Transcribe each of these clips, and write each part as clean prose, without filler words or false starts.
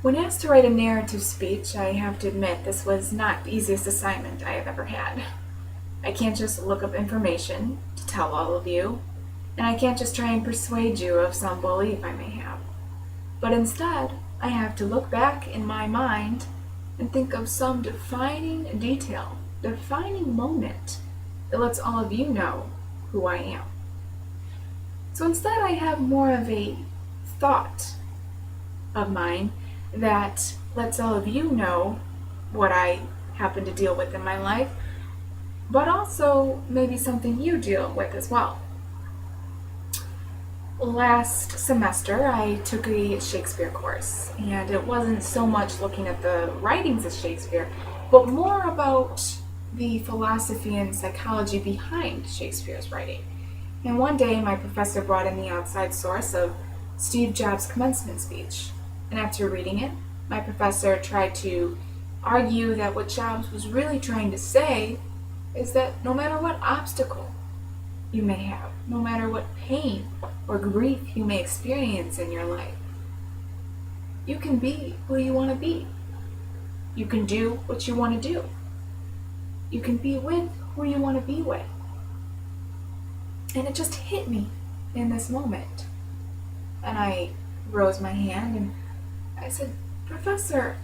When asked to write a narrative speech, I have to admit this was not the easiest assignment I have ever had. I can't just look up information to tell all of you, and I can't just try and persuade you of some belief I may have. But instead, I have to look back in my mind and think of some defining detail, defining moment that lets all of you know who I am. So instead, I have more of a thought of mine that lets all of you know what I happen to deal with in my life, but also maybe something you deal with as well. Last semester, I took a Shakespeare course, and it wasn't so much looking at the writings of Shakespeare, but more about the philosophy and psychology behind Shakespeare's writing. And one day, my professor brought in the outside source of Steve Jobs' commencement speech. And after reading it, my professor tried to argue that what Jobs was really trying to say is that no matter what obstacle you may have, no matter what pain or grief you may experience in your life, you can be who you want to be. You can do what you want to do. You can be with who you want to be with. And it just hit me in this moment. And I rose my hand and I said, "Professor,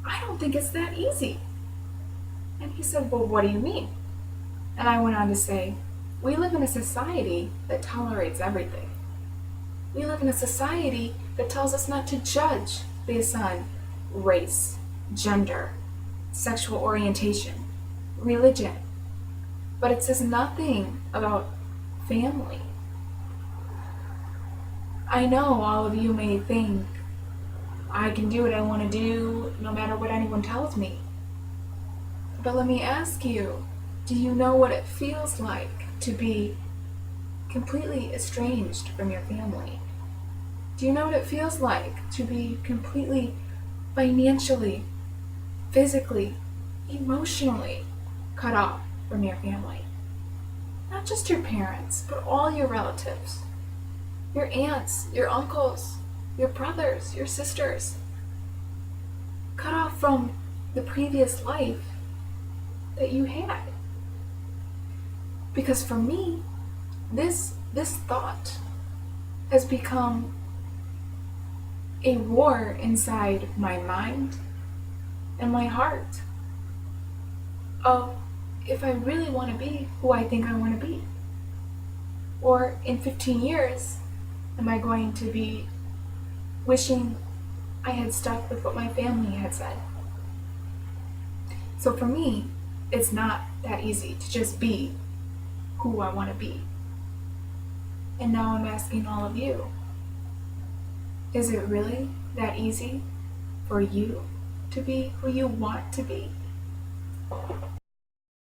I don't think it's that easy." And he said, "Well, what do you mean?" And I went on to say, we live in a society that tolerates everything. We live in a society that tells us not to judge based on race, gender, sexual orientation, religion. But it says nothing about family. I know all of you may think I can do what I want to do no matter what anyone tells me. But let me ask you, do you know what it feels like to be completely estranged from your family? Do you know what it feels like to be completely financially, physically, emotionally cut off from your family? Not just your parents, but all your relatives, your aunts, your uncles, your brothers, your sisters, cut off from the previous life that you had. Because for me, this thought has become a war inside my mind and my heart of if I really want to be who I think I want to be. Or in 15 years, am I going to be wishing I had stuck with what my family had said? So for me, it's not that easy to just be who I want to be. And now I'm asking all of you, is it really that easy for you to be who you want to be?